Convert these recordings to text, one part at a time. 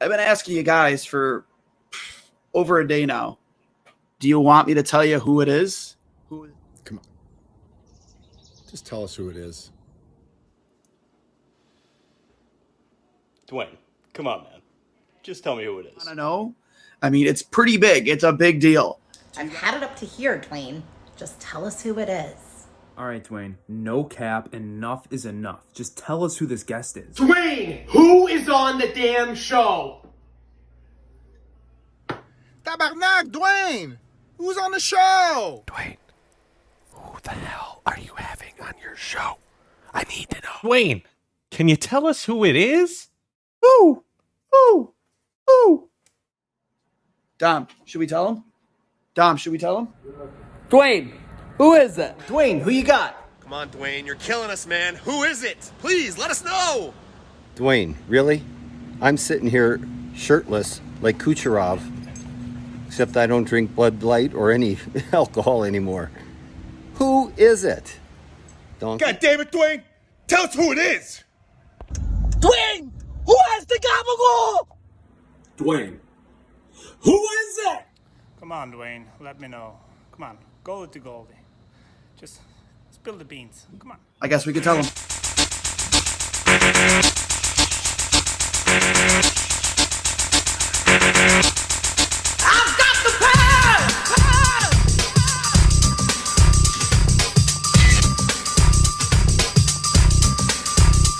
I've been asking you guys for over a day now. Do you want me to tell you who it is? Come on. Just tell us who it is. Duane, come on, man. Just tell me who it is. I don't know. I mean, it's pretty big. It's a big deal. I've had it up to here, Duane. Just tell us who it is. All right, Duane. No cap. Enough is enough. Just tell us who this guest is. Duane, who is on the damn show? Tabarnak, Duane! Who's on the show? Duane, who the hell are you having on your show? I need to know. Duane, can you tell us who it is? Ooh. Dom, should we tell him? Duane, who is it? Duane, who you got? Come on, Duane, you're killing us, man. Who is it? Please, let us know. Duane, really? I'm sitting here shirtless like Kucherov, except I don't drink Bud Light or any alcohol anymore. Who is it? God damn it, Duane! Tell us who it is! Duane, who has the gabagool? Duane, who is it? Come on, Duane, let me know. Come on, goalie to goalie. Just spill the beans. Come on. I guess we could tell him. I've got the power!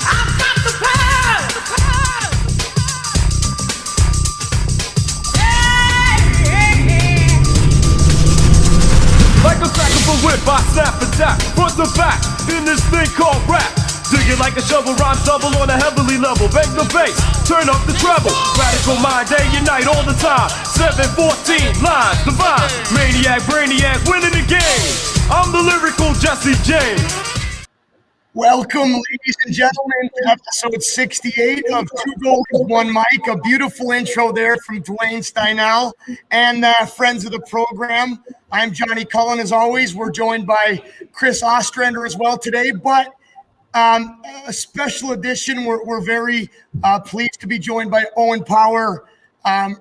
I've got the power! Like a crackable whip, I snap attack, front to back, in this thing called rap. Dig it like a shovel, rhyme double on a heavily level. Bang the bass, turn up the treble. Radical mind, day and night, all the time. 714 lines, divine. Maniac, brainiac, winning the game. I'm the lyrical Jesse James. Welcome, ladies and gentlemen, to episode 68 of Two Goalies, One Mic. A beautiful intro there from Duane Steinau and friends of the program. I'm Johnny Cullen, as always. We're joined by Chris Ostrander as well today, but a special edition. We're very pleased to be joined by Owen Power,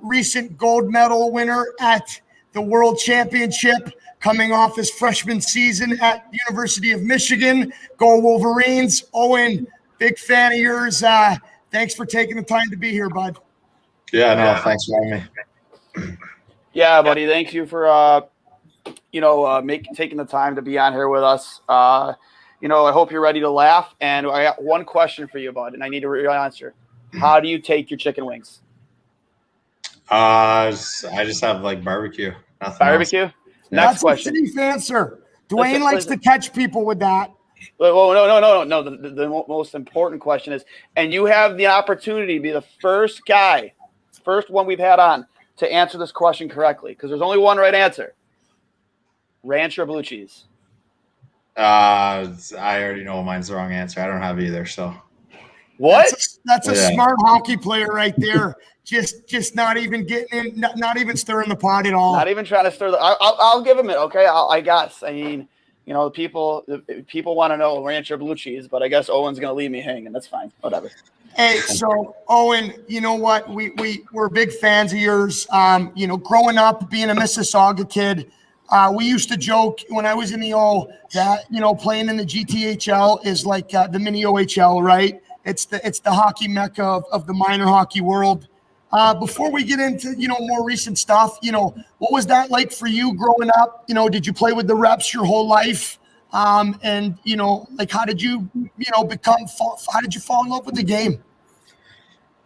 recent gold medal winner at the World Championship, coming off his freshman season at University of Michigan. Go Wolverines. Owen, big fan of yours. Thanks for taking the time to be here, bud. Yeah, no, thanks for having me. Yeah, buddy. Thank you for taking the time to be on here with us. I hope you're ready to laugh. And I got one question for you, bud, and I need a real answer. How do you take your chicken wings? I just have like barbecue. Nothing Barbecue? else. Next question. That's a safe answer. Duane likes to catch people with that. Well, no. The most important question is, and you have the opportunity to be the first one we've had on to answer this question correctly, because there's only one right answer. Ranch or blue cheese? I already know mine's the wrong answer. I don't have either. So what? That's a smart hockey player right there. Just not even getting in, not even stirring the pot at all. Not even trying to stir the. I'll give him it. Okay, I guess. I mean, people want to know ranch or blue cheese, but I guess Owen's gonna leave me hanging. That's fine. Whatever. Hey, so Owen, you know what? We're big fans of yours. Growing up, being a Mississauga kid, we used to joke when I was in the O that playing in the GTHL is like the mini OHL, right? It's the hockey mecca of the minor hockey world. Before we get into more recent stuff, what was that like for you growing up? Did you play with the reps your whole life? How did you how did you fall in love with the game?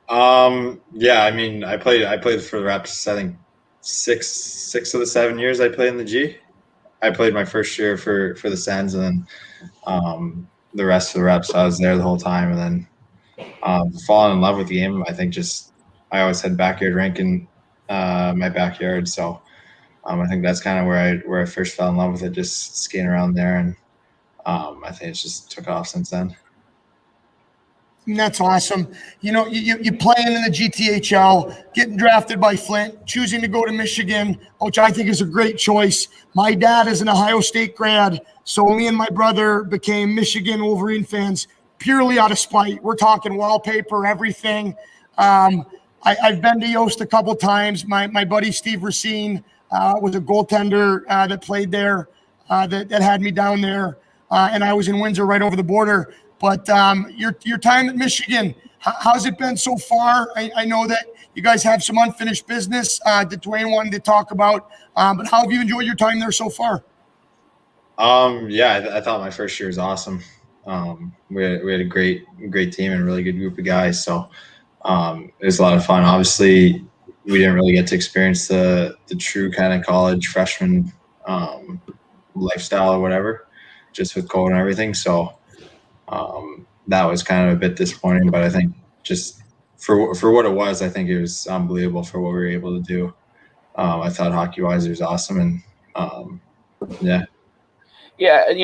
Yeah, I mean, I played for the reps. I think six of the 7 years I played in the G. I played my first year for the Sens, and then the rest of the reps. I was there the whole time, and then falling in love with the game. I think I always had backyard rink in my backyard, so I think that's kind of where I first fell in love with it, just skating around there, and I think it's just took off since then. That's awesome. You playing in the GTHL, getting drafted by Flint, choosing to go to Michigan, which I think is a great choice. My dad is an Ohio State grad, so me and my brother became Michigan Wolverine fans purely out of spite. We're talking wallpaper, everything. I've been to Yost a couple times. My buddy Steve Racine was a goaltender that played there, that had me down there, and I was in Windsor right over the border. But your time at Michigan, how's it been so far? I know that you guys have some unfinished business that Duane wanted to talk about, but how have you enjoyed your time there so far? Yeah, I thought my first year was awesome. We had a great team and a really good group of guys. So it was a lot of fun. Obviously, we didn't really get to experience the true kind of college freshman lifestyle or whatever, just with COVID and everything. So that was kind of a bit disappointing. But I think just for what it was, I think it was unbelievable for what we were able to do. I thought hockey-wise it was awesome, and yeah. Yeah, and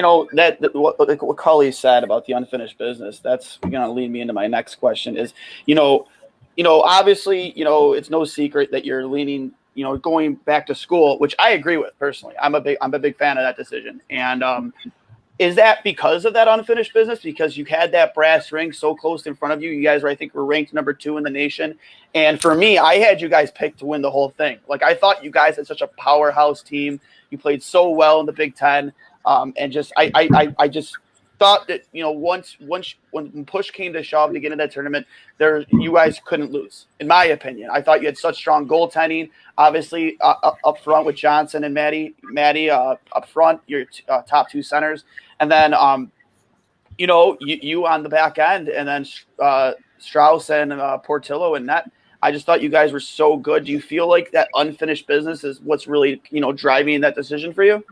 what Cully said about the unfinished business, that's going to lead me into my next question is, obviously, it's no secret that you're leaning, going back to school, which I agree with personally. I'm a big fan of that decision. And is that because of that unfinished business? Because you had that brass ring so close in front of you. You guys were, I think, were ranked number 2 in the nation. And for me, I had you guys picked to win the whole thing. Like, I thought you guys had such a powerhouse team. You played so well in the Big Ten. And just I just thought that once when push came to shove to get in that tournament, you guys couldn't lose. In my opinion, I thought you had such strong goaltending. Obviously, up front with Johnson and Maddie up front, your top 2 centers, and then you on the back end, and then Strauss and Portillo and net. I just thought you guys were so good. Do you feel like that unfinished business is what's really driving that decision for you?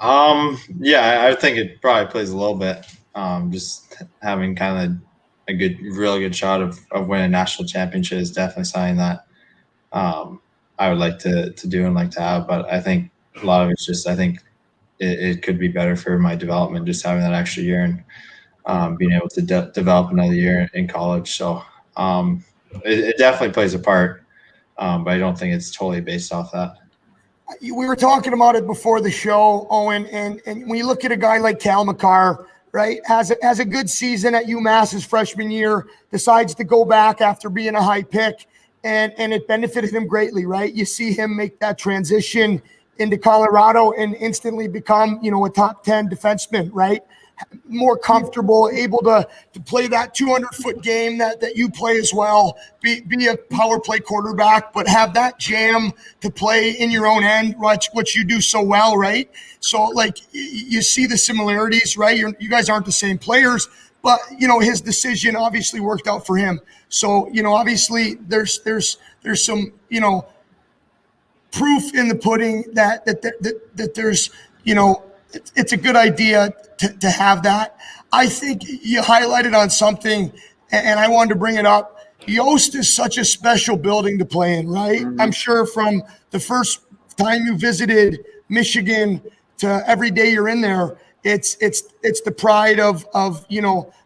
Yeah, I think it probably plays a little bit. Just having kind of a really good shot of winning a national championship is definitely something that I would like to do and like to have. But I think a lot of it's just, I think it could be better for my development, just having that extra year and being able to develop another year in college. So it definitely plays a part, but I don't think it's totally based off that. We were talking about it before the show, Owen, and when you look at a guy like Cal McCarr, right, has a good season at UMass his freshman year, decides to go back after being a high pick, and it benefited him greatly, right? You see him make that transition into Colorado and instantly become, a top 10 defenseman, right? More comfortable, able to play that 200-foot game that you play as well, be a power play quarterback, but have that jam to play in your own end, which you do so well, right? So, like, you see the similarities, right? You guys aren't the same players, but, his decision obviously worked out for him. So, obviously there's some, proof in the pudding that there's, it's a good idea to have that. I think you highlighted on something, and I wanted to bring it up. Yost is such a special building to play in, right? Mm-hmm. I'm sure from the first time you visited Michigan to every day you're in there, it's the pride of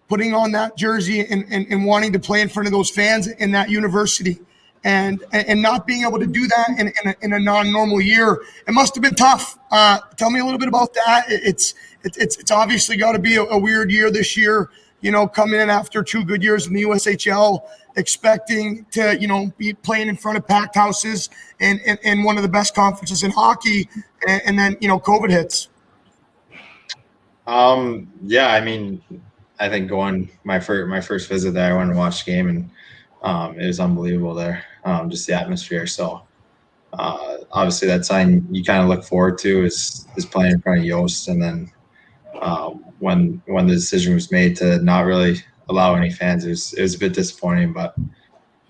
putting on that jersey and wanting to play in front of those fans in that university. And not being able to do that in a non-normal year, it must have been tough. Tell me a little bit about that. It's obviously got to be a weird year this year, coming in after 2 good years in the USHL, expecting to, be playing in front of packed houses and one of the best conferences in hockey. And then, COVID hits. Yeah, I mean, I think going my first visit there, I went and watched the game, and it was unbelievable there. Just the atmosphere. So obviously that's something you kind of look forward to is playing in front of Yost. And then when the decision was made to not really allow any fans, it was a bit disappointing. But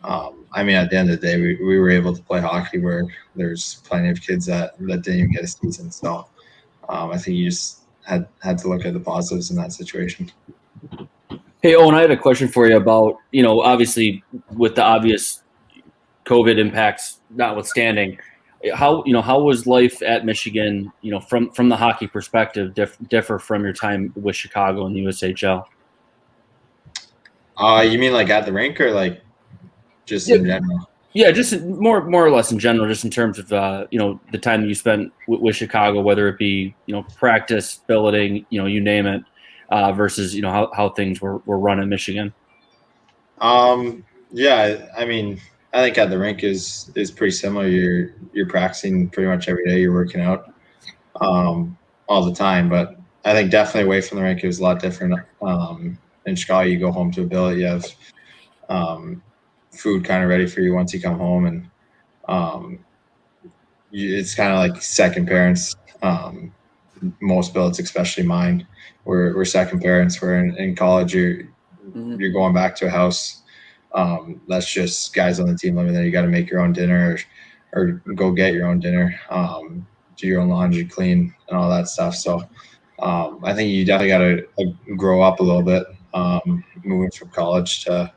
I mean, at the end of the day, we were able to play hockey where there's plenty of kids that didn't even get a season. So I think you just had to look at the positives in that situation. Hey, Owen, I had a question for you about, obviously with the obvious COVID impacts notwithstanding, how was life at Michigan, from the hockey perspective differ from your time with Chicago and the USHL? You mean like at the rink or like just in general? Yeah, just more or less in general, just in terms of, the time you spent with Chicago, whether it be, practice, billeting, you name it. Versus how things were run in Michigan. Yeah, I mean, I think at the rink is pretty similar. You're practicing pretty much every day. You're working out all the time, but I think definitely away from the rink it was a lot different. In Chicago, you go home to a billet, you have food kind of ready for you once you come home, and it's kind of like second parents. Most billets, especially mine, we're second parents. We're in college. You're going back to a house. That's just guys on the team living there. You got to make your own dinner or go get your own dinner, do your own laundry, clean, and all that stuff. So I think you definitely got to grow up a little bit, moving from college to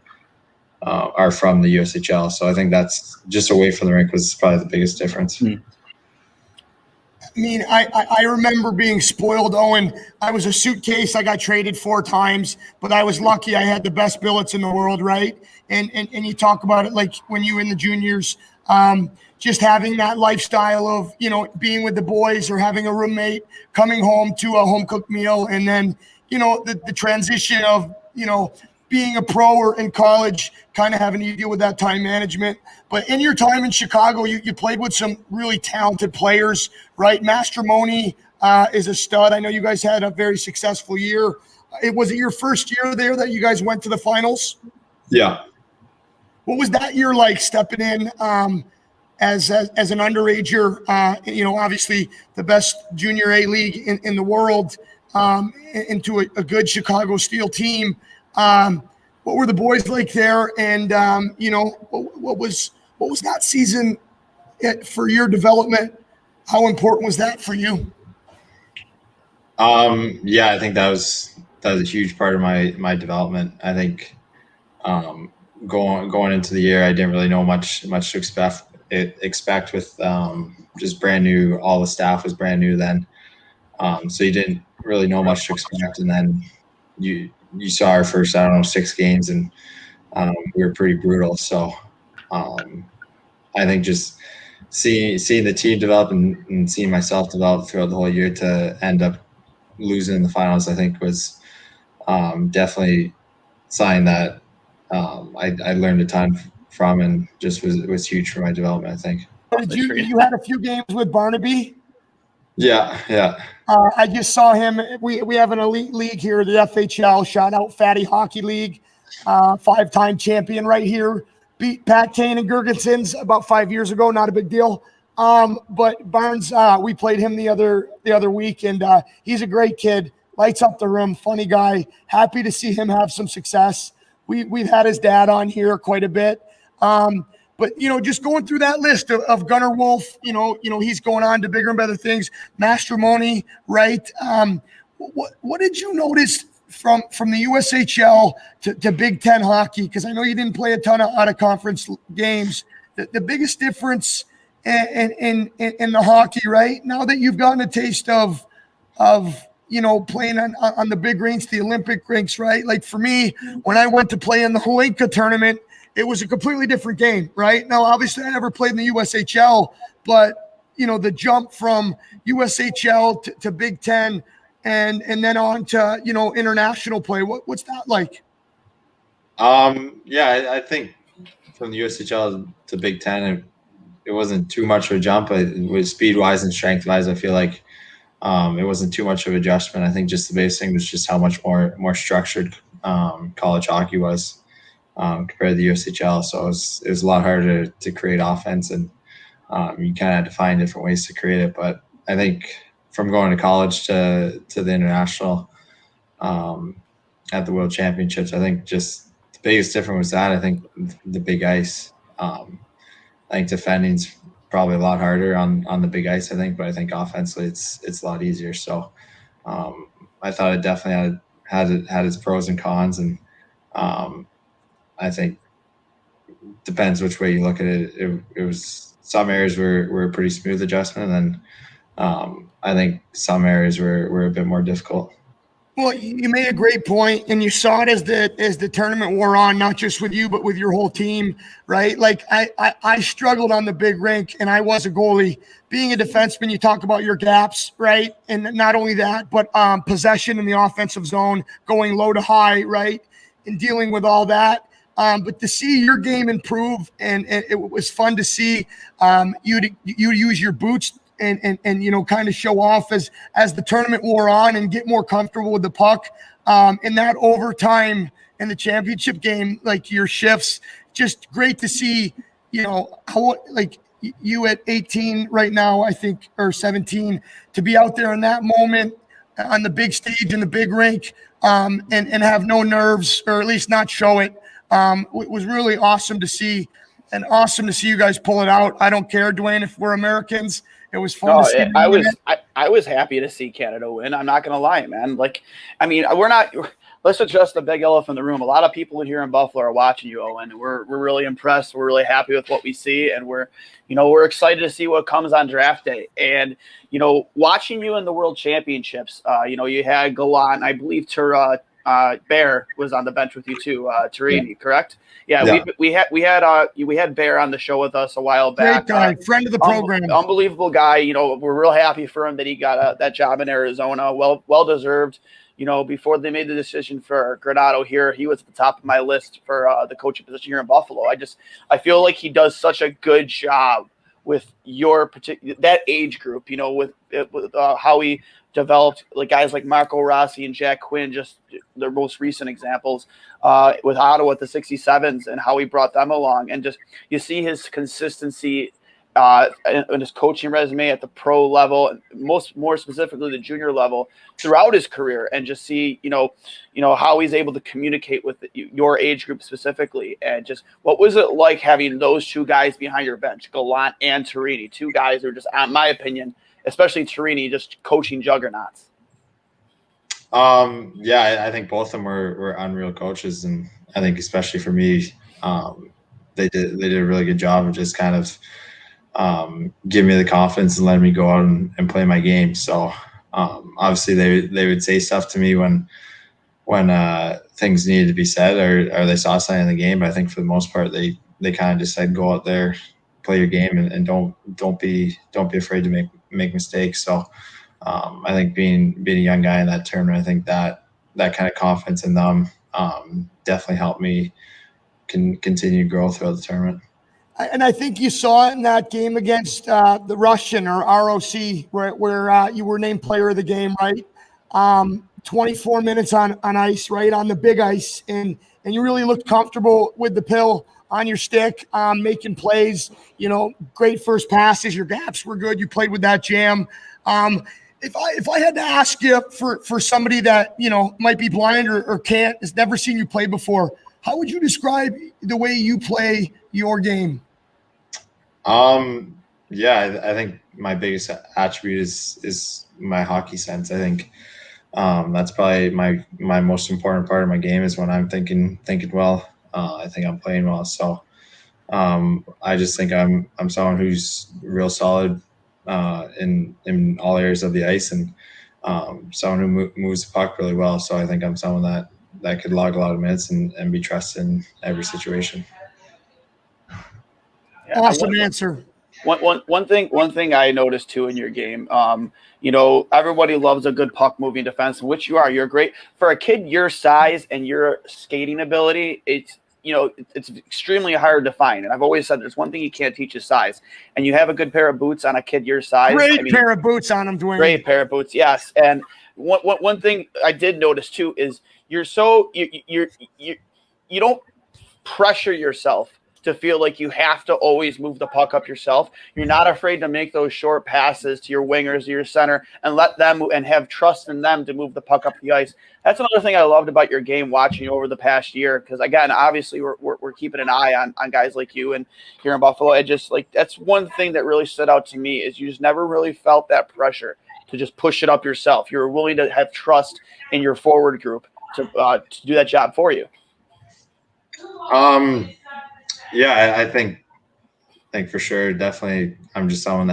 or from the USHL. So I think that's just away from the rink was probably the biggest difference. I mean, I remember being spoiled, Owen. I was a suitcase. I got traded 4 times, but I was lucky. I had the best billets in the world, right? And you talk about it like when you were in the juniors, just having that lifestyle of, you know, being with the boys or having a roommate, coming home to a home-cooked meal, and then, you know, the transition of, you know, being a pro or in college, kind of having to deal with that time management. But in your time in Chicago, you played with some really talented players, right? Mastromoney is a stud. I know you guys had a very successful year. Was it your first year there that you guys went to the finals? Yeah. What was that year like stepping in as an underager, you know, obviously the best junior A league in the world, into a good Chicago Steel team? What were the boys like there? And, you know, what was that season for your development? How important was that for you? Yeah, I think that was a huge part of my development. I think going into the year, I didn't really know much to expect with just brand new. All the staff was brand new then, so you didn't really know much to expect. And then you saw our first, I don't know, 6 games, and we were pretty brutal. So I think just seeing the team develop and seeing myself develop throughout the whole year to end up losing in the finals, I think was definitely sign that I learned a ton from, and just was huge for my development, I think. You had a few games with Barnaby? Yeah. I just saw him. We have an elite league here, the FHL. Shout out Fatty Hockey League, 5-time champion right here. Beat Pat Kane and Gergensons about 5 years ago. Not a big deal. But Barnes, we played him the other week, and he's a great kid. Lights up the room, funny guy. Happy to see him have some success. We've had his dad on here quite a bit. But, you know, just going through that list of Gunnar Wolf, you know, he's going on to bigger and better things. Mastromoney, right? What did you notice from the USHL to Big Ten hockey? Because I know you didn't play a ton of out-of-conference games. The biggest difference in the hockey, right? Now that you've gotten a taste of you know, playing on the big rinks, the Olympic rinks, right? Like for me, when I went to play in the Holinka tournament, it was a completely different game, right? Now, obviously, I never played in the USHL, but, you know, the jump from USHL to Big Ten and then on to, you know, international play, what's that like? Yeah, I think from the USHL to Big Ten, it wasn't too much of a jump. It was speed-wise and strength-wise, I feel like it wasn't too much of an adjustment. I think just the biggest thing was just how much more structured college hockey was compared to the USHL. So it was a lot harder to create offense, and you kind of had to find different ways to create it. But I think from going to college to the international at the World Championships, I think just the biggest difference was that I think the big ice. I think defending's probably a lot harder on the big ice, I think, but I think offensively it's a lot easier. So I thought it definitely had its pros and cons, and I think depends which way you look at it. It was some areas were a pretty smooth adjustment, and then I think some areas were a bit more difficult. Well, you made a great point, and you saw it as the tournament wore on, not just with you, but with your whole team, right? Like I struggled on the big rink, and I was a goalie. Being a defenseman, you talk about your gaps, right? And not only that, but possession in the offensive zone, going low to high, right? And dealing with all that. But to see your game improve, and it was fun to see you use your boots and kind of show off as the tournament wore on and get more comfortable with the puck. In that overtime in the championship game, like your shifts, just great to see, how like you at 18 right now, I think, or 17, to be out there in that moment on the big stage in the big rink, and have no nerves, or at least not show it. It was really awesome to see, and awesome to see you guys pull it out. I don't care, Duane, if we're Americans. It was fun to see. I was happy to see Canada win. I'm not going to lie, man. Let's address the big elephant in the room. A lot of people here in Buffalo are watching you, Owen. We're really impressed. We're really happy with what we see, and we're excited to see what comes on draft day. And watching you in the World Championships, you had Gallant, I believe Bear was on the bench with you too. Tarini, correct? Yeah. We had Bear on the show with us a while back. Great guy, friend of the program, unbelievable guy. We're real happy for him that he got that job in Arizona. Well deserved. Before they made the decision for Granato here, he was at the top of my list for the coaching position here in Buffalo. I feel like he does such a good job with that age group. With how he developed like guys like Marco Rossi and Jack Quinn, just their most recent examples, with Ottawa at the 67s, and how he brought them along. And just you see his consistency in his coaching resume at the pro level, and more specifically the junior level throughout his career, and just see how he's able to communicate with your age group specifically. And just what was it like having those two guys behind your bench, Gallant and Tarini, two guys who are just, in my opinion, especially Tarini, just coaching juggernauts? I think both of them were unreal coaches, and I think especially for me, they did a really good job of just kind of give me the confidence and letting me go out and play my game. So obviously they would say stuff to me when things needed to be said, or they saw something in the game. But I think for the most part, they kind of just said, go out there, play your game, and don't be afraid to make mistakes. So I think being a young guy in that tournament, I think that kind of confidence in them definitely helped me continue to grow throughout the tournament. And I think you saw it in that game against the Russian, or ROC, where you were named player of the game, right? 24 minutes on ice, right, on the big ice, and you really looked comfortable with the pill on your stick, making plays, great first passes. Your gaps were good. You played with that jam. If I had to ask you for somebody that, might be blind or can't, has never seen you play before, how would you describe the way you play your game? I think my biggest attribute is my hockey sense. I think that's probably my most important part of my game, is when I'm thinking well. I think I'm playing well. So I just think I'm someone who's real solid in all areas of the ice, and someone who moves the puck really well. So I think I'm someone that could log a lot of minutes and be trusted in every situation. Awesome answer. One thing I noticed too in your game, everybody loves a good puck moving defense, which you are. You're great for a kid your size and your skating ability. It's extremely hard to find. And I've always said there's one thing you can't teach is size. And you have a good pair of boots on a kid your size. Great pair of boots on him, Duane. Great pair of boots, yes. And one thing I did notice too is you don't pressure yourself to feel like you have to always move the puck up yourself. You're not afraid to make those short passes to your wingers, to your center, and let them and have trust in them to move the puck up the ice. That's another thing I loved about your game, watching you over the past year. Because again, obviously we're keeping an eye on guys like you and here in Buffalo. I just that's one thing that really stood out to me, is you just never really felt that pressure to just push it up yourself. You were willing to have trust in your forward group to do that job for you. I think for sure, definitely, I'm just someone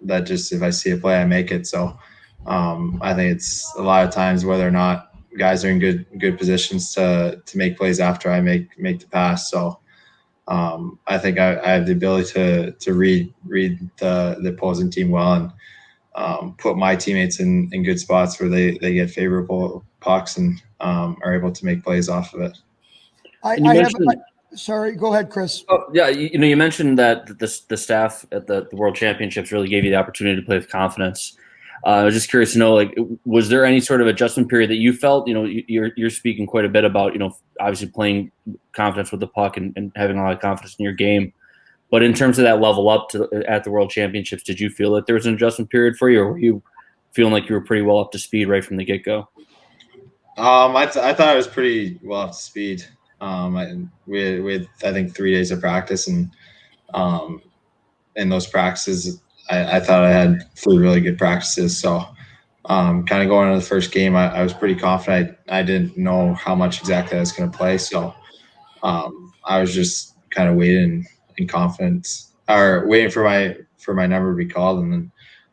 that just, if I see a play, I make it. So I think it's a lot of times whether or not guys are in good positions to make plays after I make the pass. So I think I have the ability to read the opposing team well, and put my teammates in good spots where they get favorable pucks and are able to make plays off of it. I Sorry, go ahead, Chris. Oh, yeah, you mentioned that the staff at the World Championships really gave you the opportunity to play with confidence. I was just curious to know, like, was there any sort of adjustment period that you felt? You're speaking quite a bit about, obviously playing confidence with the puck and having a lot of confidence in your game. But in terms of that level up at the World Championships, did you feel that there was an adjustment period for you, or were you feeling like you were pretty well up to speed right from the get-go? I thought I was pretty well up to speed. We had I think 3 days of practice, and in those practices, I thought I had 3 really good practices. So kind of going into the first game, I was pretty confident. I didn't know how much exactly I was going to play, so I was just kind of waiting in confidence, or waiting for my number to be called, and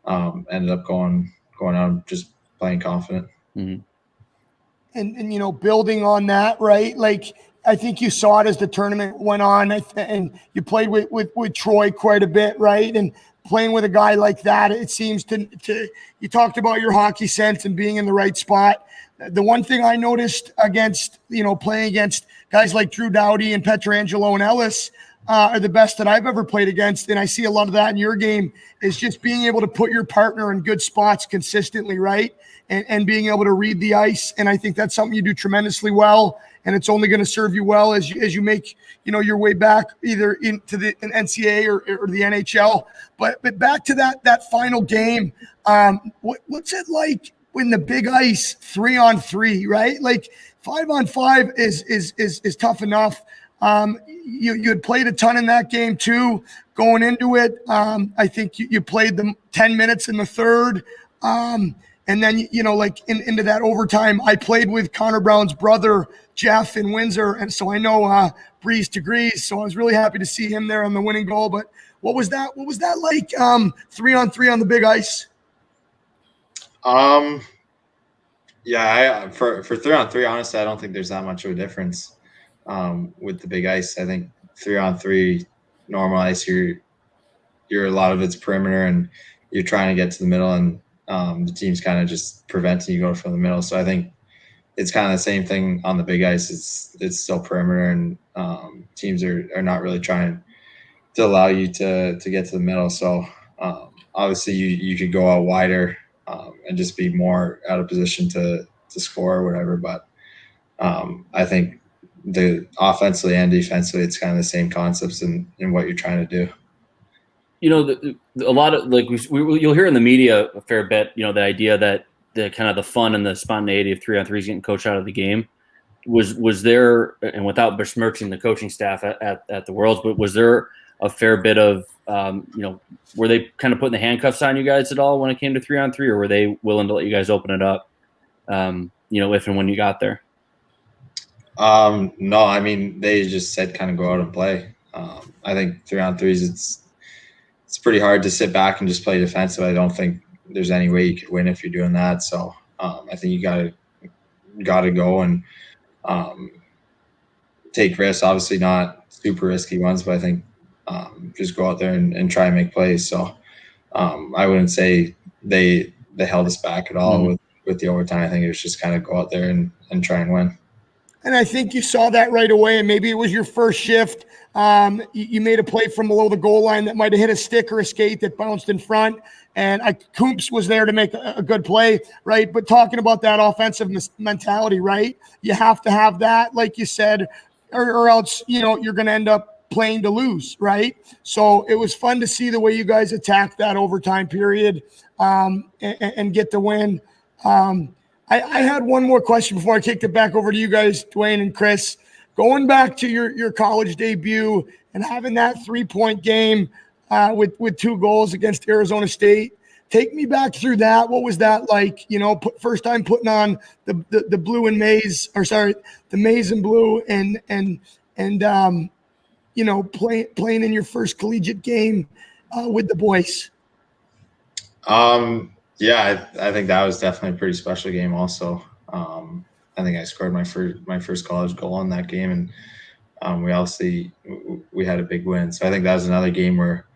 then ended up going out just playing confident. Mm-hmm. And building on that, right? Like, I think you saw it as the tournament went on, and you played with Troy quite a bit, right? And playing with a guy like that, it seems to you talked about your hockey sense and being in the right spot. The one thing I noticed against, playing against guys like Drew Doughty and Pietrangelo and Ellis are the best that I've ever played against, and I see a lot of that in your game, is just being able to put your partner in good spots consistently, right? And being able to read the ice. And I think that's something you do tremendously well. And it's only going to serve you well as you make, your way back either into the NCAA or the NHL. But back to that final game, what's it like when the big ice 3-on-3, right? Like 5-on-5 is tough enough. You had played a ton in that game too, going into it. I think you played them 10 minutes in the third. And then, into that overtime, I played with Connor Brown's brother, Jeff, in Windsor. And so I know Breeze to Grease. So I was really happy to see him there on the winning goal. But what was that like, 3-on-3 on the big ice? Yeah, for 3-on-3, honestly, I don't think there's that much of a difference with the big ice. I think 3-on-3 normal ice, you're a lot of it's perimeter, and you're trying to get to the middle, and the team's kind of just preventing you going from the middle. So I think it's kind of the same thing on the big ice. It's still perimeter, and teams are not really trying to allow you to get to the middle. So obviously you could go out wider and just be more out of position to score or whatever. But I think the offensively and defensively, it's kind of the same concepts in what you're trying to do. A lot of, like, you'll hear in the media a fair bit, the idea that the kind of the fun and the spontaneity of 3-on-3 is getting coached out of the game. Was there, and without besmirching the coaching staff at the Worlds, but was there a fair bit of, were they kind of putting the handcuffs on you guys at all when it came to 3-on-3, or were they willing to let you guys open it up, if and when you got there? No, I mean, they just said kind of go out and play. I think 3-on-3s, it's pretty hard to sit back and just play defensive. I don't think there's any way you could win if you're doing that. So I think you gotta go and take risks. Obviously not super risky ones, but I think just go out there and try and make plays. So I wouldn't say they held us back at all with the overtime. I think it was just kind of go out there and try and win. And I think you saw that right away, and maybe it was your first shift. You made a play from below the goal line that might have hit a stick or a skate that bounced in front, and Coops was there to make a good play, right? But talking about that offensive mentality, right? You have to have that, like you said, or else, you're going to end up playing to lose, right? So it was fun to see the way you guys attacked that overtime period and get the win. I had one more question before I kicked it back over to you guys, Duane and Chris. Going back to your college debut and having that 3-point game with 2 goals against Arizona State, take me back through that. What was that like? First time putting on the blue and maize, the maize and blue, and playing in your first collegiate game with the boys. Yeah, I think that was definitely a pretty special game also. I think I scored my first college goal in that game, and we had a big win. So I think that was another game where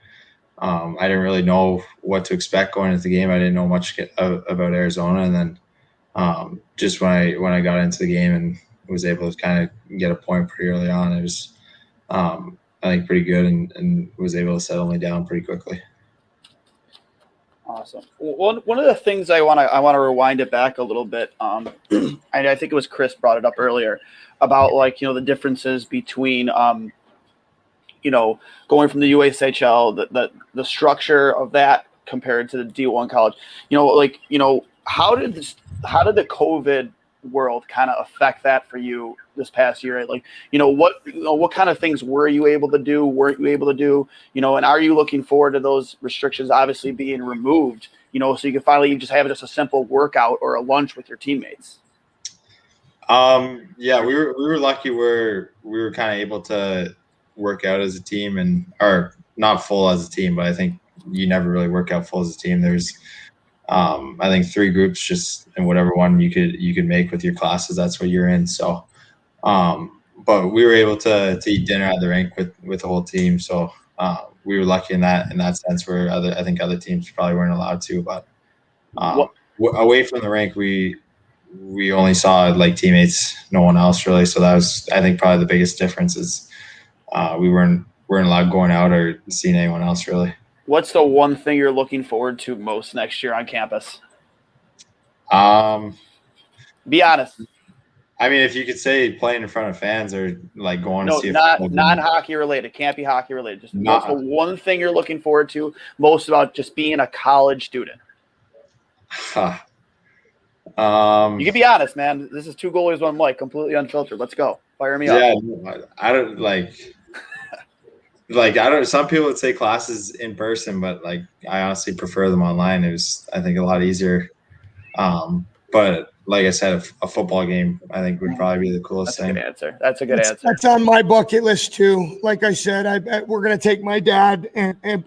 I didn't really know what to expect going into the game. I didn't know much about Arizona, and then just when I got into the game and was able to kind of get a point pretty early on, it was I think pretty good and was able to settle me down pretty quickly. Awesome. One of the things I want to rewind it back a little bit. And I think it was Chris brought it up earlier about the differences between going from the USHL, the structure of that compared to the D1 college. How did the COVID world kind of affect that for you this past year? What kind of things were you able to do? Weren't you able to do? And are you looking forward to those restrictions obviously being removed? So you can finally just have just a simple workout or a lunch with your teammates. Yeah, we were lucky where we were kind of able to work out as a team or not full as a team, but I think you never really work out full as a team. There's I think 3 groups just in whatever one you could make with your classes. That's what you're in. So, but we were able to eat dinner at the rink with the whole team. So we were lucky in that sense. Where I think other teams probably weren't allowed to. But away from the rink, we only saw like teammates, no one else really. So that was, I think, probably the biggest difference is we weren't allowed going out or seeing anyone else really. What's the one thing you're looking forward to most next year on campus? Be honest. I mean, if you could say playing in front of fans or like going to see non-hockey related, can't be hockey related. Just what's the one thing you're looking forward to most about just being a college student? You can be honest, man. This is 2 goalies, 1 mic, completely unfiltered. Let's go. Fire me up. Yeah, I don't like. Like I don't. Some people would say classes in person, but like I honestly prefer them online. It was, I think, a lot easier. But like I said, a football game I think would probably be the coolest thing. That's a good answer. That's on my bucket list too. Like I said, we're gonna take my dad,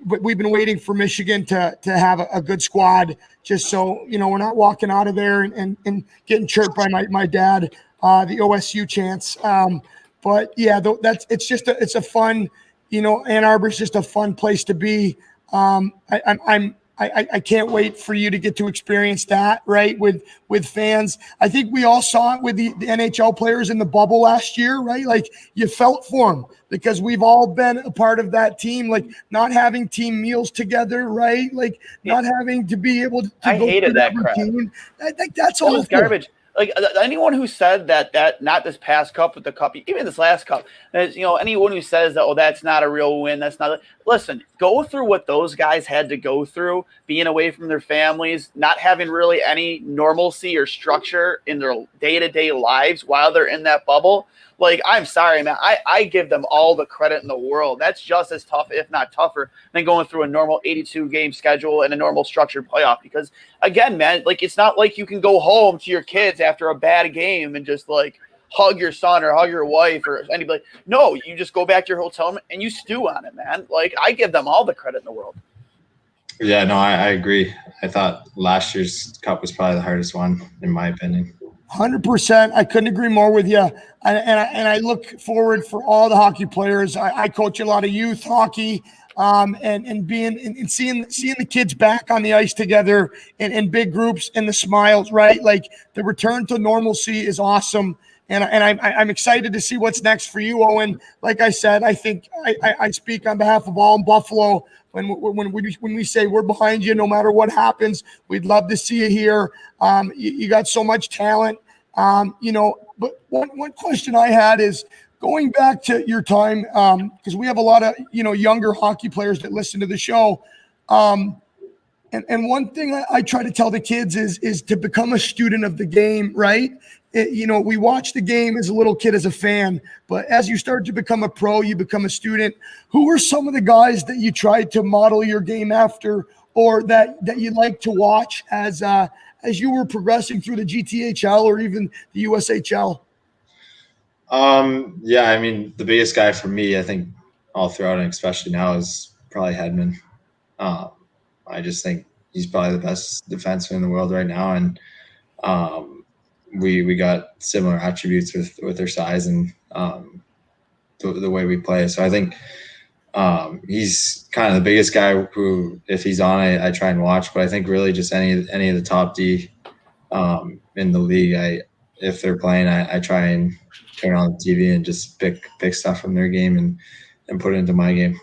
but we've been waiting for Michigan to have a good squad, just so we're not walking out of there and getting chirped by my dad, the OSU chants. But yeah, it's a fun. Ann Arbor's just a fun place to be. I can't wait for you to get to experience that, right? With fans. I think we all saw it with the NHL players in the bubble last year, right? Like you felt for them because we've all been a part of that team, like not having team meals together, right? Like not having to be able to I go hated that crap. I think that's all garbage. Like anyone who said that not this past cup, but the cup, even this last cup, anyone who says that, that's not a real win, that's not. Listen, go through what those guys had to go through, being away from their families, not having really any normalcy or structure in their day-to-day lives while they're in that bubble. Like, I'm sorry, man. I give them all the credit in the world. That's just as tough, if not tougher, than going through a normal 82-game schedule and a normal structured playoff. Because, again, man, like it's not like you can go home to your kids after a bad game and just, like, hug your son or hug your wife or anybody. No, you just go back to your hotel room and you stew on it, man. Like, I give them all the credit in the world. Yeah, no, I agree. I thought last year's cup was probably the hardest one, in my opinion. 100%. I couldn't agree more with you. And I look forward for all the hockey players. I coach a lot of youth hockey, and being and seeing the kids back on the ice together in big groups and the smiles, right? Like the return to normalcy is awesome. And I'm excited to see what's next for you, Owen. Like I said, I think I speak on behalf of all in Buffalo when we say we're behind you no matter what happens. We'd love to see you here. You got so much talent. But one question I had is going back to your time, because we have a lot of younger hockey players that listen to the show. And one thing I try to tell the kids is to become a student of the game, right? We watch the game as a little kid, as a fan, but as you start to become a pro, you become a student. Who are some of the guys that you tried to model your game after, or that you like to watch as you were progressing through the GTHL or even the USHL? Yeah, I mean, the biggest guy for me, I think all throughout and especially now, is probably Hedman. I just think he's probably the best defenseman in the world right now. And we got similar attributes with their size and the way we play. So I think he's kind of the biggest guy who, if he's on, I try and watch. But I think really just any of the top D in the league, if they're playing, I try and turn on the TV and just pick stuff from their game and put it into my game.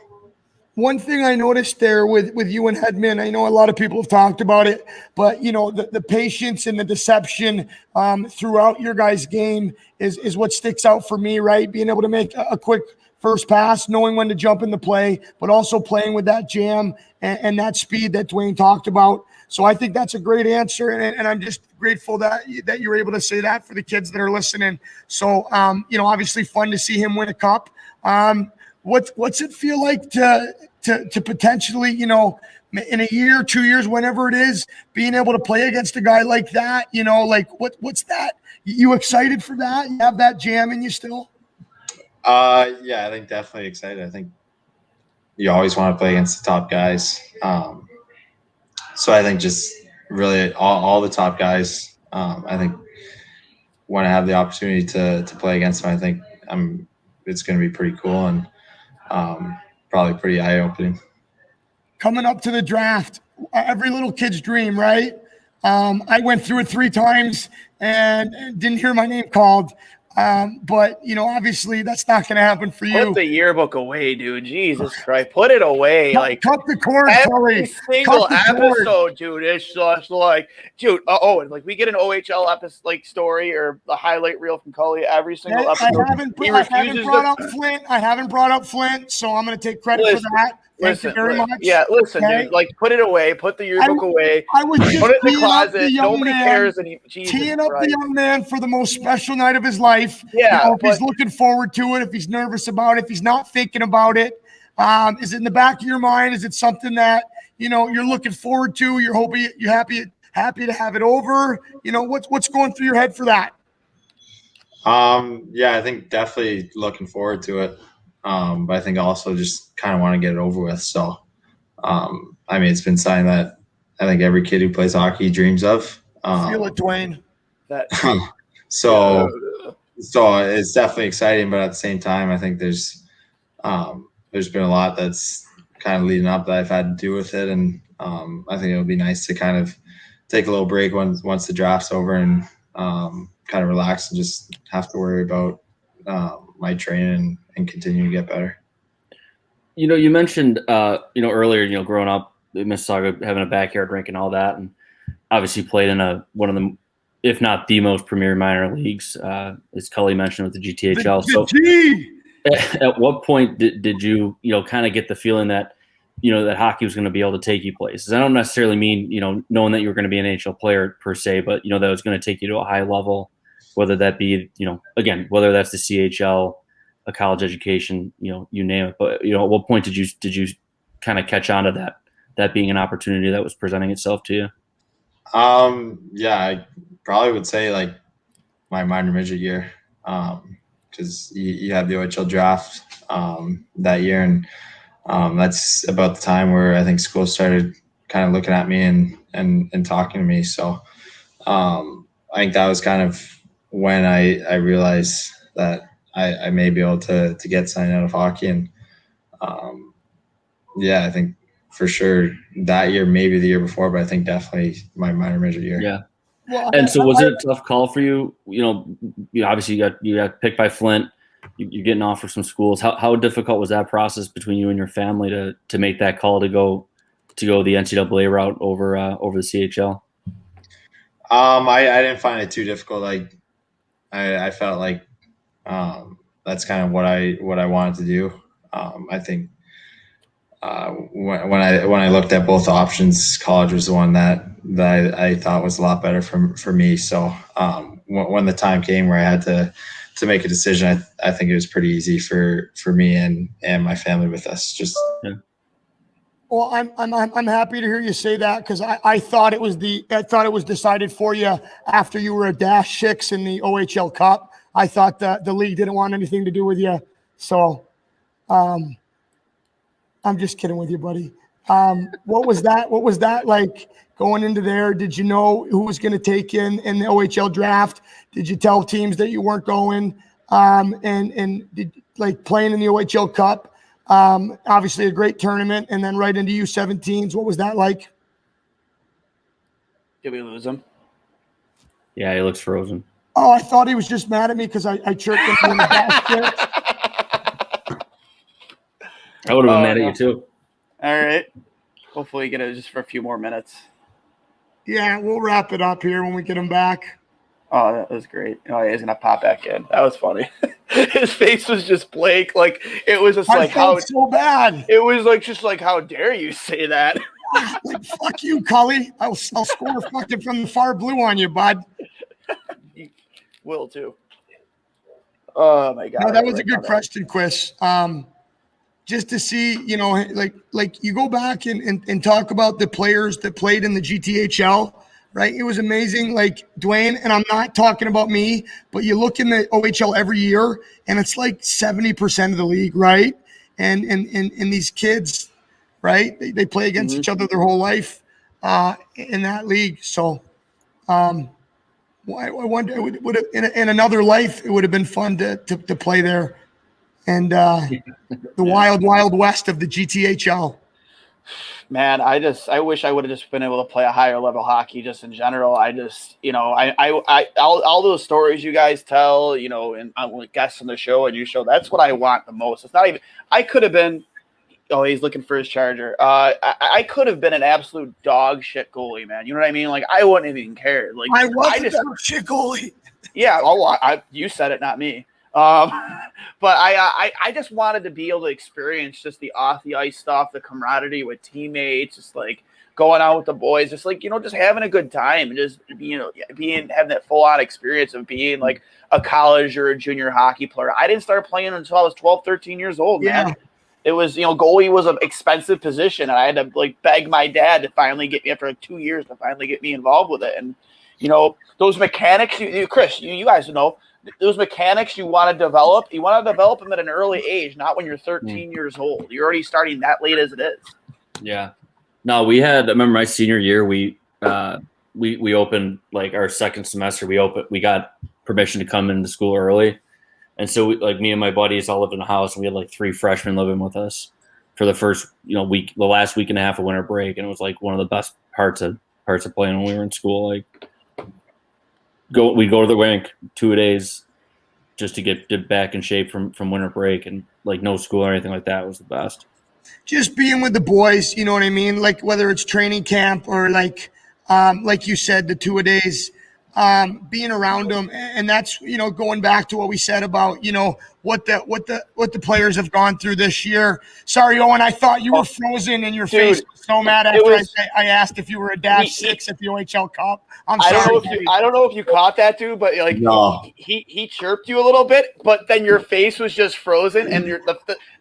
One thing I noticed there with you and Hedman, I know a lot of people have talked about it, but the patience and the deception throughout your guys' game is what sticks out for me, right? Being able to make a quick first pass, knowing when to jump in the play, but also playing with that jam and that speed that Duane talked about. So I think that's a great answer, and I'm just grateful that you're able to say that for the kids that are listening. So obviously fun to see him win a cup. What's it feel like to potentially, in a year, 2 years, whenever it is, being able to play against a guy like that? What's that? You excited for that? You have that jam in you still? Yeah, I think definitely excited. I think you always want to play against the top guys. So I think just really all the top guys. I think when I have the opportunity to play against them, I think it's going to be pretty cool and probably pretty eye-opening. Coming up to the draft, every little kid's dream, right? I went through it 3 times and didn't hear my name called. But obviously that's not going to happen for you. Put the yearbook away, dude. Jesus Christ, put it away. Cut the cord, every Cully. single episode, dude. It's just like, dude. Like we get an OHL episode, story or a highlight reel from Cully every single episode. I haven't brought up Flint, so I'm going to take credit for that. Thank you very much. Yeah, listen, dude. Put it away. Put the yearbook away. I was just put it in the closet. Nobody cares. Teeing up the young man for the most special night of his life. Yeah, if he's looking forward to it, if he's nervous about it, if he's not thinking about it, is it in the back of your mind? Is it something that you're looking forward to? You're hoping, you're happy to have it over. What's going through your head for that? Yeah, I think definitely looking forward to it. But I think also just kind of want to get it over with. So, it's been something that I think every kid who plays hockey dreams of. Feel it, Duane. So it's definitely exciting, but at the same time, I think there's been a lot that's kind of leading up that I've had to do with it, and I think it'll be nice to kind of take a little break once the draft's over and kind of relax and just have to worry about my training and continue to get better. You mentioned earlier, growing up in Mississauga, having a backyard rink and all that, and obviously played in one of the, if not the most premier minor leagues, as Cully mentioned, with the GTHL. At what point did you kind of get the feeling that that hockey was going to be able to take you places? I don't necessarily mean knowing that you were going to be an NHL player per se, but that was going to take you to a high level, whether that be again, whether that's the CHL, a college education, you name it. But at what point did you kind of catch on to that being an opportunity that was presenting itself to you? Yeah, I probably would say like my minor midget year, because you have the OHL draft that year, and that's about the time where I think school started kind of looking at me and talking to me. So I think that was kind of when I realized that I may be able to get something out of hockey. And I think for sure that year, maybe the year before, but I think definitely my minor midget year. Yeah. Well, and so was it a tough call for you? Obviously you got picked by Flint. You're getting offers from schools. How difficult was that process between you and your family to make that call to go the NCAA route over the CHL? I didn't find it too difficult. Like I felt like that's kind of what I wanted to do. I think when I looked at both options, college was the one that I thought was a lot better for me. So when the time came where I had to make a decision, I think it was pretty easy for me and my family with us. Just yeah. Well, I'm happy to hear you say that, because I thought it was decided for you after you were a -6 in the OHL Cup. I thought that the league didn't want anything to do with you. So I'm just kidding with you, buddy. What was that like going into there? Did you know who was going to take you in the OHL draft? Did you tell teams that you weren't going? And did, like, playing in the OHL Cup, obviously a great tournament, and then right into U17s. What was that like? Did we lose him? Yeah, he looks frozen. Oh, I thought he was just mad at me because I chirped him in the basket. I would have been mad at you too. All right. Hopefully, get it just for a few more minutes. Yeah, we'll wrap it up here when we get him back. Oh, that was great. Oh, yeah, he's gonna pop back in. That was funny. His face was just blank. Like it was just I like felt how so bad. it was like just like how dare you say that? Like fuck you, Cully. I'll score fucking from the far blue on you, bud. You will too. Oh my god. No, that was a good question, Chris. Just to see, like you go back and talk about the players that played in the GTHL, right? It was amazing. Like Duane, and I'm not talking about me, but you look in the OHL every year and it's like 70% of the league, right? And these kids, right? They play against each other their whole life in that league. So I wonder, it would have, in another life, it would have been fun to play there. And the wild west of the GTHL. Man, I wish I would have just been able to play a higher level hockey just in general. I just, all those stories you guys tell, and I'm guests on the show and you show, that's what I want the most. It's not even, I could have been, oh, he's looking for his charger. I could have been an absolute dog shit goalie, man. You know what I mean? Like, I wouldn't have even cared. Like, I was a shit goalie. Yeah, you said it, not me. But I just wanted to be able to experience just the off the ice stuff, the camaraderie with teammates, just like going out with the boys, just like, just having a good time and just, having that full on experience of being like a college or a junior hockey player. I didn't start playing until I was 12, 13 years old, man. Yeah. It was, goalie was an expensive position. And I had to like beg my dad to finally get me after like 2 years to finally get me involved with it. And, those mechanics, Chris, you guys know, those mechanics you want to develop them at an early age, not when you're 13 years old. You're already starting that late as it is. Yeah. No, I remember my senior year, we opened like our second semester, we got permission to come into school early. And so me and my buddies all lived in a house and we had like 3 freshmen living with us for the first, week, the last week and a half of winter break. And it was like one of the best parts of playing when we were in school. Like we'd go to the rink 2 days just to get back in shape from winter break, and like no school or anything like that. It was the best. Just being with the boys, you know what I mean? Like whether it's training camp or like you said, the 2 days, being around them. And that's, going back to what we said about, what the players have gone through this year. Sorry, Owen, I thought you were frozen and your face was so mad after I asked if you were a -6 at the OHL Cup. I'm sorry. I don't know if you caught that, dude, but like he chirped you a little bit, but then your face was just frozen and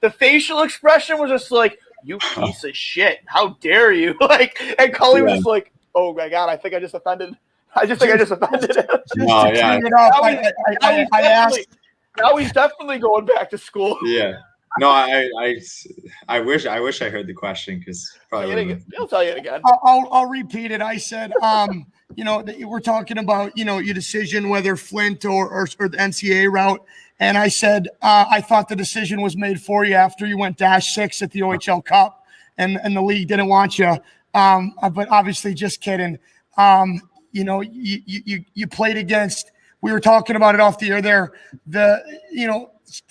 the facial expression was just like, you piece of shit. How dare you? Like, and Cully was just like, oh my God, I think I just offended. I just offended him. No, yeah. Now he's definitely going back to school. Yeah. No, I wish I heard the question because probably I'll tell you it again. I'll repeat it. I said, we're talking about, your decision whether Flint or the NCAA route. And I said, I thought the decision was made for you after you went -6 at the OHL Cup and the league didn't want you. But obviously just kidding. You played against, we were talking about it off the air there.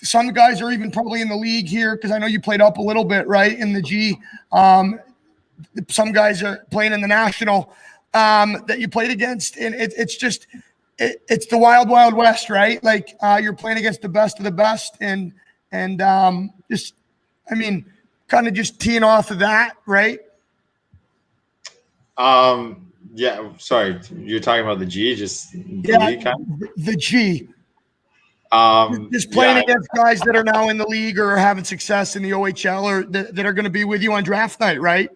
Some guys are even probably in the league here because I know you played up a little bit, right, in the G. Some guys are playing in the national that you played against, and it's the wild west, right? Like you're playing against the best of the best, and kind of just teeing off of that, right? Yeah, sorry, you're talking about the G, just the G. Just playing against guys that are now in the league or having success in the OHL or that are going to be with you on draft night, right?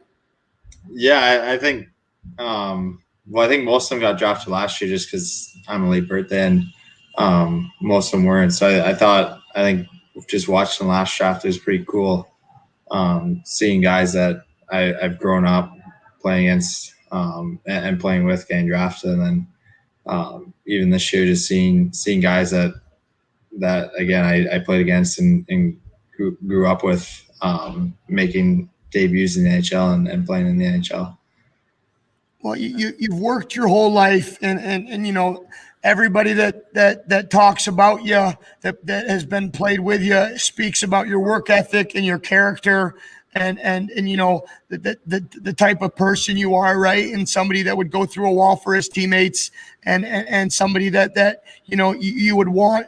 Yeah, I think. I think most of them got drafted last year just because I'm a late birthday, and most of them weren't. So I think just watching the last draft, it was pretty cool. Seeing guys that I've grown up playing against. And playing with, getting drafted, and then even this year, just seeing guys that again I played against and grew up with, making debuts in the NHL and playing in the NHL. Well, you've worked your whole life, and everybody that talks about you, that has been played with you, speaks about your work ethic and your character, and the type of person you are, right? And somebody that would go through a wall for his teammates, and somebody that you would want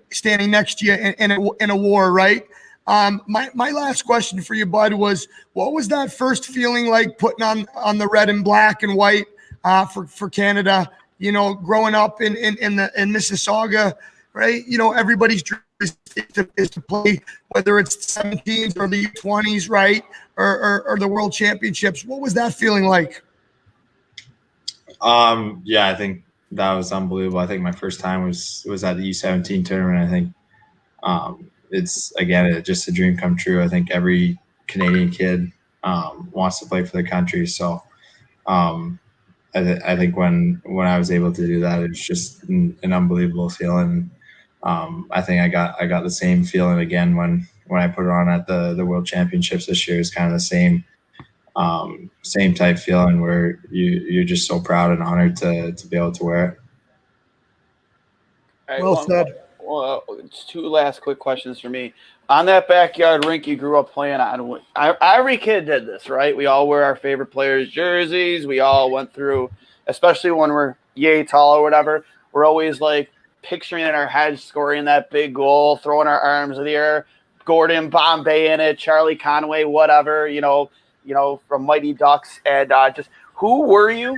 standing next to you in a war, right? My last question for you, bud, was what was that first feeling like putting on the red and black and white for Canada? Growing up in Mississauga, right? Everybody's dream is to play, whether it's 17s or the U20s, right? Or the World Championships. What was that feeling like? Yeah, I think that was unbelievable. I think my first time was at the U17 tournament. I think it's just a dream come true. I think every Canadian kid wants to play for the country. So I think when I was able to do that, it was just an unbelievable feeling. I think I got the same feeling again when I put it on at the World Championships this year. It's kind of the same type feeling where you're just so proud and honored to be able to wear it. All right, Well said. Well, it's two last quick questions for me. On that backyard rink you grew up playing on, every kid did this, right? We all wear our favorite players' jerseys. We all went through, especially when we're yay tall or whatever, we're always like picturing in our heads scoring that big goal, throwing our arms in the air, Gordon Bombay in it, Charlie Conway, whatever, from Mighty Ducks. And just who were you?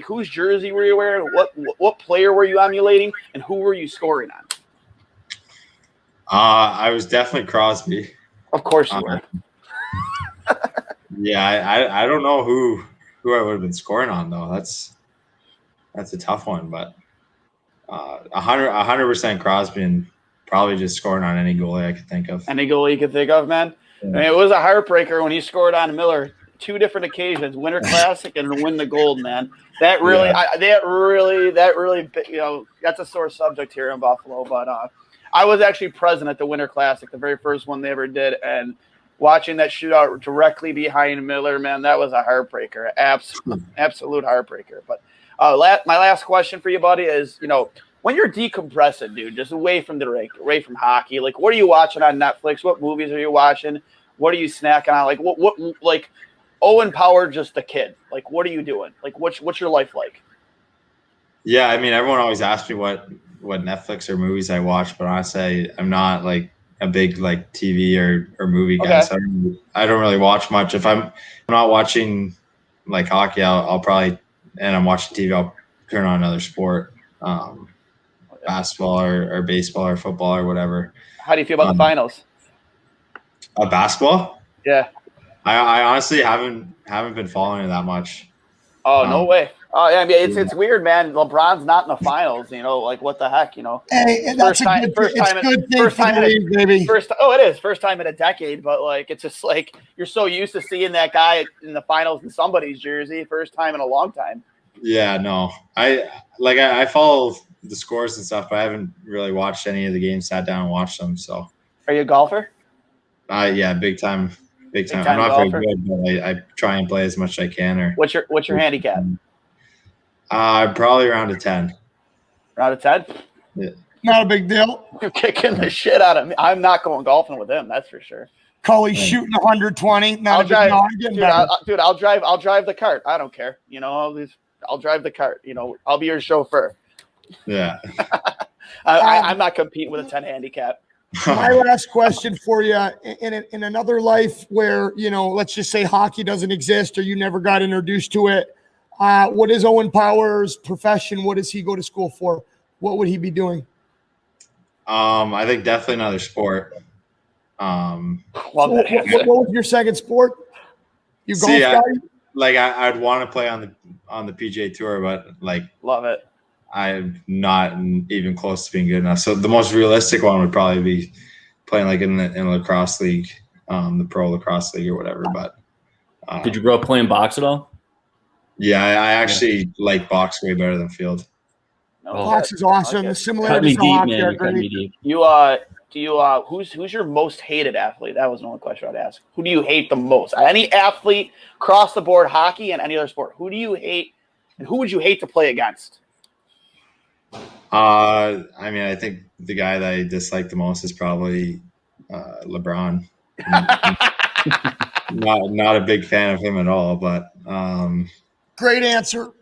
Whose jersey were you wearing? What player were you emulating, and who were you scoring on? I was definitely Crosby. Of course you were. Yeah, I don't know who I would have been scoring on though. That's a tough one, but 100% Crosby, and probably just scoring on any goalie I could think of. Any goalie you could think of, man. Yeah. I mean, it was a heartbreaker when he scored on Miller. 2 different occasions, Winter Classic and win the gold, man. That really, that's a sore subject here in Buffalo. But I was actually present at the Winter Classic, the very first one they ever did, and watching that shootout directly behind Miller, man, that was a heartbreaker, absolute heartbreaker. But my last question for you, buddy, is when you're decompressing, dude, just away from the rink, away from hockey, like what are you watching on Netflix? What movies are you watching? What are you snacking on? Like what Owen Power, just a kid. Like, what are you doing? Like, what's your life like? Yeah, I mean, everyone always asks me what Netflix or movies I watch, but honestly, I'm not like a big like TV or movie guy. So I don't really watch much. If I'm not watching like hockey, I'll probably, and I'm watching TV, I'll turn on another sport, basketball or baseball or football or whatever. How do you feel about the finals? Basketball? Yeah. I honestly haven't been following it that much. Oh, no way. Oh, yeah, I mean, it's weird, man. LeBron's not in the finals, like what the heck, Hey, that's first time in a decade, but like it's just like you're so used to seeing that guy in the finals in somebody's jersey, first time in a long time. Yeah, no. I follow the scores and stuff, but I haven't really watched any of the games, sat down and watched them. So are you a golfer? Yeah, big time. I'm not golfer. Very good, but I try and play as much as I can. Or what's your handicap? Probably around a 10. Around a 10? Yeah. Not a big deal. You're kicking the shit out of me. I'm not going golfing with him, that's for sure. Cully shooting 120. I'll drive the cart. I don't care. I'll drive the cart. I'll be your chauffeur. Yeah. I'm not competing with a 10 handicap. My last question for you: in another life where let's just say hockey doesn't exist or you never got introduced to it, what is Owen Power's profession? What does he go to school for? What would he be doing? I think definitely another sport. What was your second sport? You golf guy? I'd want to play on the PGA Tour, but love it. I'm not even close to being good enough. So the most realistic one would probably be playing like in the lacrosse league, the pro lacrosse league or whatever. But did you grow up playing box at all? Yeah, I actually like box way better than field. Box is awesome. Okay. The similarities to hockey are great. Who's your most hated athlete? That was the only question I'd ask. Who do you hate the most? Any athlete across the board, hockey and any other sport. Who do you hate, and who would you hate to play against? I mean, I think the guy that I dislike the most is probably LeBron. not a big fan of him at all, but Great answer.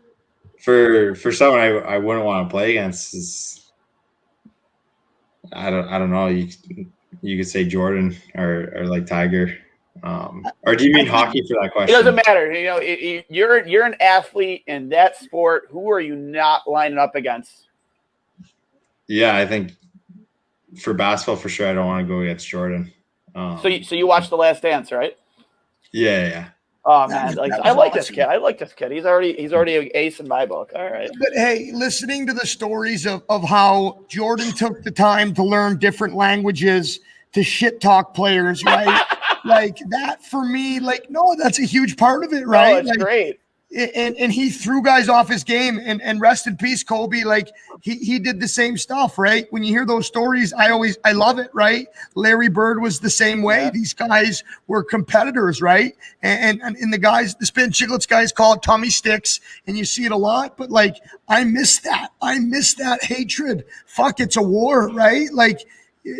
for someone I wouldn't want to play against is I don't know. You could say Jordan or like Tiger. Or do you mean hockey for that It question? doesn't matter. You know, you're an athlete in that sport. Who are you not lining up against? Yeah, I think for basketball for sure. I don't want to go against Jordan. So you watched The Last Dance, right? Yeah. Oh man, I like this kid. I like this kid. He's already an ace in my book. All right. But hey, listening to the stories of how Jordan took the time to learn different languages to shit talk players, right? Like that for me, like, no, that's a huge part of it, right? No, it's like, great. And he threw guys off his game, and rest in peace, Kobe. Like he did the same stuff, right? When you hear those stories, I love it, right? Larry Bird was the same way. Yeah. These guys were competitors, right? And the guys, the Spin Chicklets guys call it tummy sticks, and you see it a lot. But like, I miss that. I miss that hatred. Fuck, it's a war, right? Like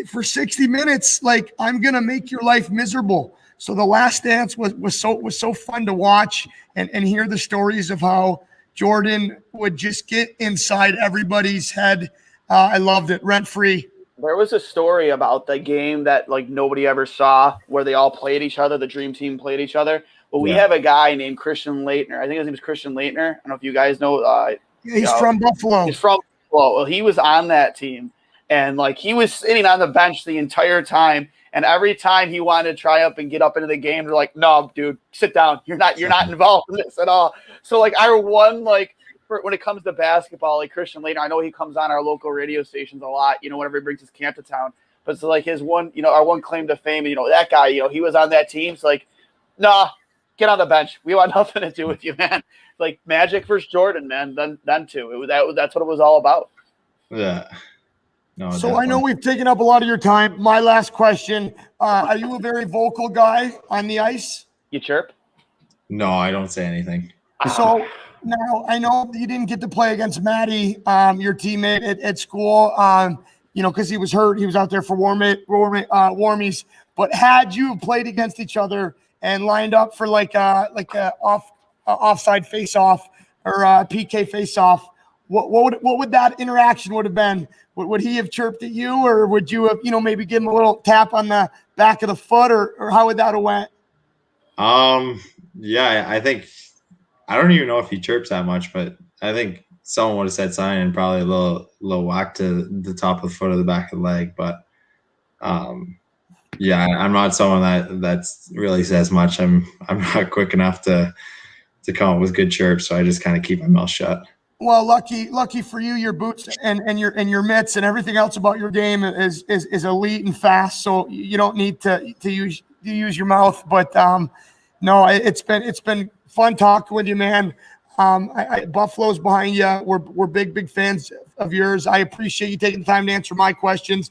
for 60 minutes, like I'm gonna make your life miserable. So The Last Dance was so fun to watch and hear the stories of how Jordan would just get inside everybody's head. I loved it, rent free. There was a story about the game that like nobody ever saw, where they all played each other. The Dream Team played each other. But we have a guy named Christian Leitner. I think his name is Christian Leitner. I don't know if you guys know. He's from Buffalo. He's from Buffalo. Well, he was on that team, and like he was sitting on the bench the entire time. And every time he wanted to try up and get up into the game, they're like, "No, dude, sit down. You're not involved in this at all." So like I won like when it comes to basketball, like Christian Leitner, I know he comes on our local radio stations a lot, you know, whenever he brings his camp to town. But it's like his one, you know, our one claim to fame, you know, that guy, you know, he was on that team. It's like, nah, get on the bench. We want nothing to do with you, man. Like Magic versus Jordan, man. Them two. That's what it was all about. Yeah. No, so I know we've taken up a lot of your time. My last question, are you a very vocal guy on the ice? You chirp? No, I don't say anything. So now I know you didn't get to play against Matty, your teammate at school, you know, because he was hurt. He was out there for warmies. But had you played against each other and lined up for like a offside face-off or a PK face-off, what would that interaction would have been? Would he have chirped at you, or would you have, you know, maybe give him a little tap on the back of the foot, or how would that have went? Yeah, I think I don't even know if he chirps that much, but I think someone would have said something and probably a little whack to the top of the foot or the back of the leg. But yeah, I'm not someone that's really says much. I'm not quick enough to come up with good chirps, so I just kind of keep my mouth shut. Well, lucky for you, your boots and your mitts and everything else about your game is elite and fast. So you don't need to use your mouth. But no, it's been fun talking with you, man. Buffalo's behind you. We're big fans of yours. I appreciate you taking the time to answer my questions.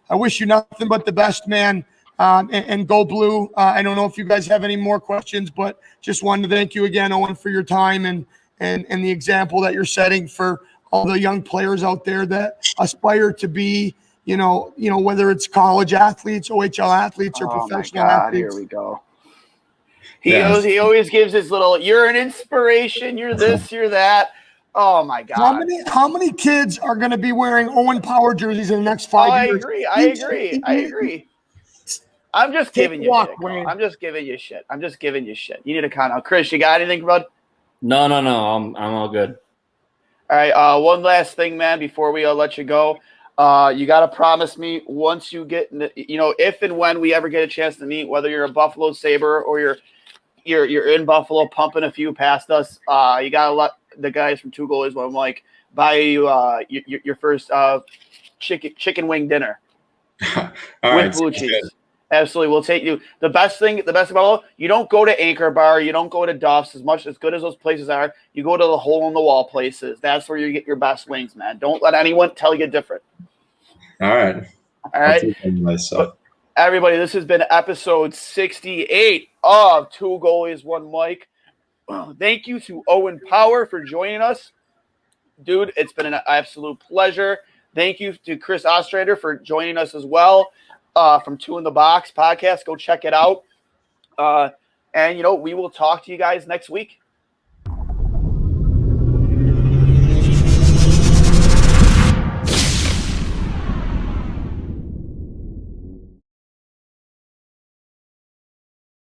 I wish you nothing but the best, man. And go blue. I don't know if you guys have any more questions, but just wanted to thank you again, Owen, for your time and the example that you're setting for all the young players out there that aspire to be, you know, whether it's college athletes, OHL athletes, or professional athletes. Here we go. He always gives his little, you're an inspiration, you're this, you're that. Oh my God. How many kids are going to be wearing Owen Power jerseys in the next 5 years? I agree. I'm just giving you shit. I'm just giving you shit. You need to count out. Chris, you got anything, bud? No. I'm all good. All right. One last thing, man, before we let you go. You got to promise me once you get, if and when we ever get a chance to meet, whether you're a Buffalo Sabre or you're in Buffalo pumping a few past us, you got to let the guys from Two Goalies One Mike buy you your first chicken wing dinner with blue cheese. Absolutely. We'll take you. The best about all, you don't go to Anchor Bar. You don't go to Duff's as good as those places are. You go to the hole in the wall places. That's where you get your best wings, man. Don't let anyone tell you different. All right. But everybody, this has been episode 68 of Two Goalies, One Mic. Thank you to Owen Power for joining us. dude, it's been an absolute pleasure. Thank you to Chris Ostrander for joining us as well from Two in the Box podcast. Go check it out. And, we will talk to you guys next week.